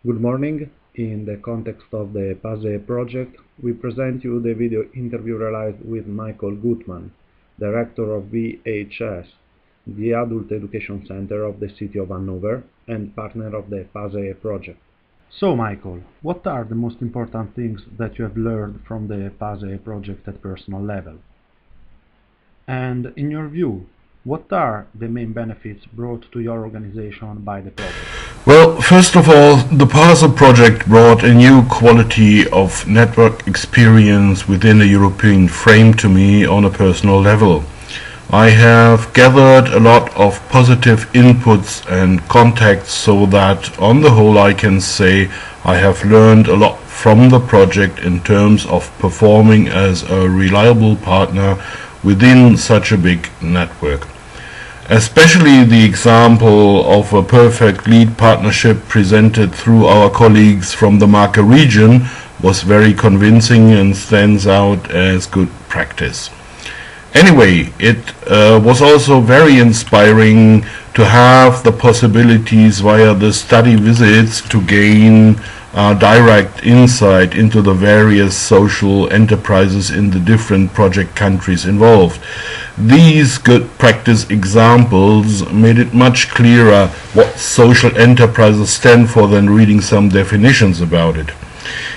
Good morning. In the context of the PASE project, we present you the video interview realized with Michael Guttmann, Director of VHS, the Adult Education Center of the City of Hanover, and partner of the PASE project. So, Michael, what are the most important things that you have learned from the PASE project at personal level? And in your view, what are the main benefits brought to your organization by the project? Well, first of all, the PASE project brought a new quality of network experience within a European frame to me on a personal level. I have gathered a lot of positive inputs and contacts, so that on the whole I can say I have learned a lot from the project in terms of performing as a reliable partner within such a big network. Especially the example of a perfect lead partnership presented through our colleagues from the Marke region was very convincing and stands out as good practice. Anyway, it was also very inspiring to have the possibilities via the study visits to gain direct insight into the various social enterprises in the different project countries involved. These good practice examples made it much clearer what social enterprises stand for than reading some definitions about it.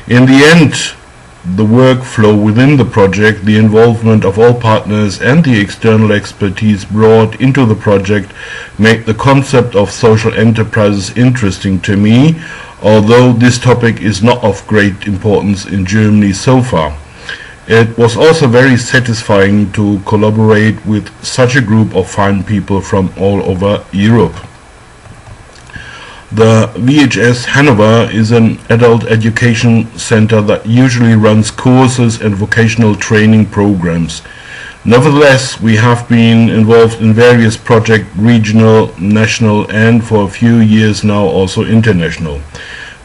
In the end, the workflow within the project, the involvement of all partners and the external expertise brought into the project made the concept of social enterprises interesting to me, although this topic is not of great importance in Germany so far. It was also very satisfying to collaborate with such a group of fine people from all over Europe. The VHS Hanover is an adult education center that usually runs courses and vocational training programs. Nevertheless, we have been involved in various projects, regional, national, and for a few years now also international.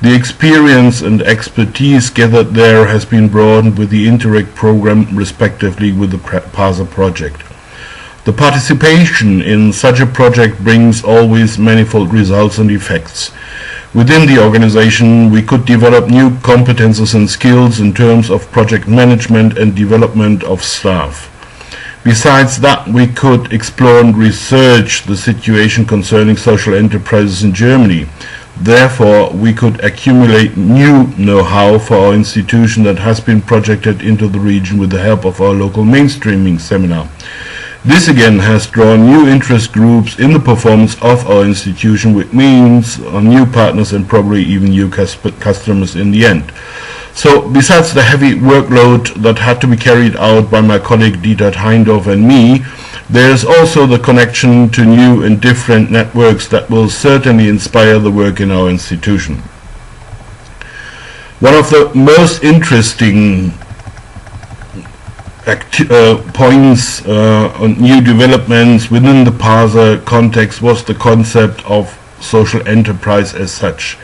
The experience and expertise gathered there has been broadened with the Interact program, respectively with the PASE project. The participation in such a project brings always manifold results and effects. Within the organization, we could develop new competences and skills in terms of project management and development of staff. Besides that, we could explore and research the situation concerning social enterprises in Germany. Therefore, we could accumulate new know-how for our institution that has been projected into the region with the help of our local mainstreaming seminar. This again has drawn new interest groups in the performance of our institution, which means new partners and probably even new customers in the end. So, besides the heavy workload that had to be carried out by my colleague Dieter Heindorf and me, there is also the connection to new and different networks that will certainly inspire the work in our institution. One of the most interesting points on new developments within the PASE context was the concept of social enterprise as such.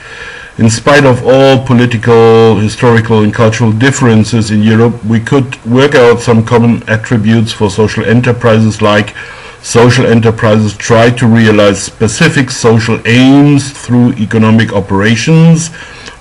In spite of all political, historical and cultural differences in Europe, we could work out some common attributes for social enterprises, like social enterprises try to realize specific social aims through economic operations.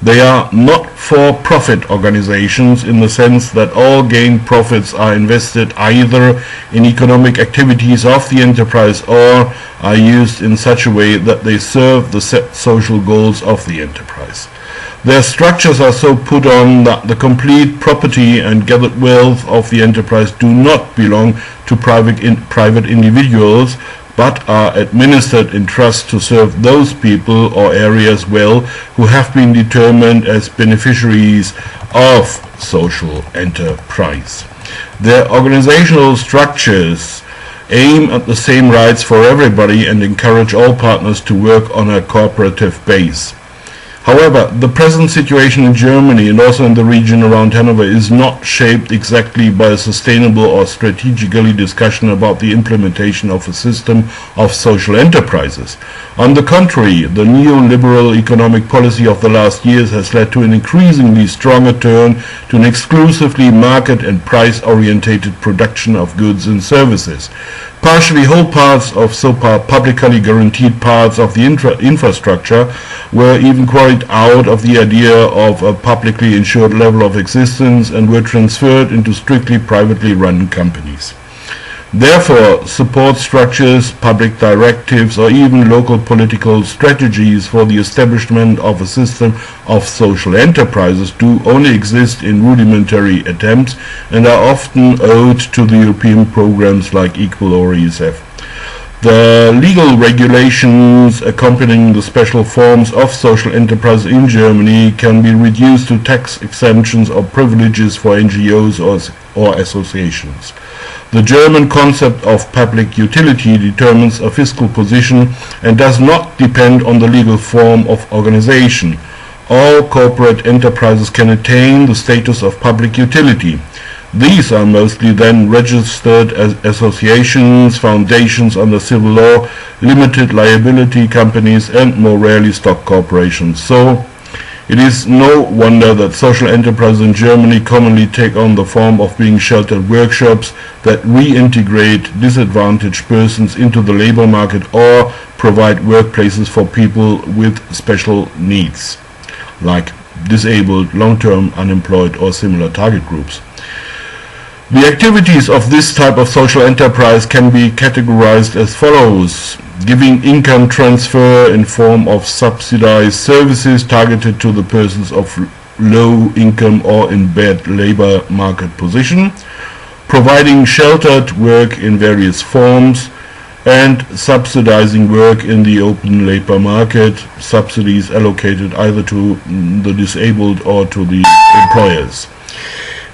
They are not for-profit organizations in the sense that all gained profits are invested either in economic activities of the enterprise or are used in such a way that they serve the set social goals of the enterprise. Their structures are so put on that the complete property and gathered wealth of the enterprise do not belong to private individuals, but are administered in trust to serve those people or areas well who have been determined as beneficiaries of social enterprise. Their organizational structures aim at the same rights for everybody and encourage all partners to work on a cooperative base. However, the present situation in Germany and also in the region around Hanover is not shaped exactly by a sustainable or strategically discussion about the implementation of a system of social enterprises. On the contrary, the neoliberal economic policy of the last years has led to an increasingly stronger turn to an exclusively market and price-orientated production of goods and services. Partially whole parts of so-far publicly guaranteed parts of the infrastructure were even quarried out of the idea of a publicly insured level of existence and were transferred into strictly privately run companies. Therefore, support structures, public directives, or even local political strategies for the establishment of a system of social enterprises do only exist in rudimentary attempts and are often owed to the European programs like Equal or ESF. The legal regulations accompanying the special forms of social enterprise in Germany can be reduced to tax exemptions or privileges for NGOs or associations. The German concept of public utility determines a fiscal position and does not depend on the legal form of organization. All corporate enterprises can attain the status of public utility. These are mostly then registered as associations, foundations under civil law, limited liability companies, and more rarely stock corporations. So, it is no wonder that social enterprises in Germany commonly take on the form of being sheltered workshops that reintegrate disadvantaged persons into the labor market or provide workplaces for people with special needs, like disabled, long-term unemployed, or similar target groups. The activities of this type of social enterprise can be categorized as follows: giving income transfer in form of subsidized services targeted to the persons of low income or in bad labor market position, providing sheltered work in various forms, and subsidizing work in the open labor market, subsidies allocated either to the disabled or to the employers.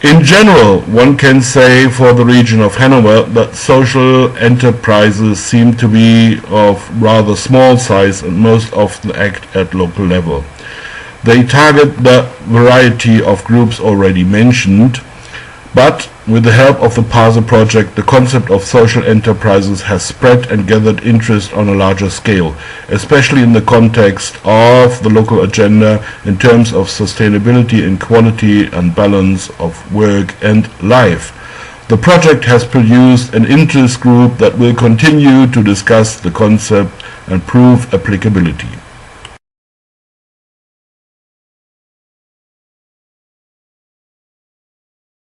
In general, one can say for the region of Hanover that social enterprises seem to be of rather small size and most often act at local level. They target the variety of groups already mentioned, but with the help of the PASE project, the concept of social enterprises has spread and gathered interest on a larger scale, especially in the context of the local agenda in terms of sustainability and quality and balance of work and life. The project has produced an interest group that will continue to discuss the concept and prove applicability.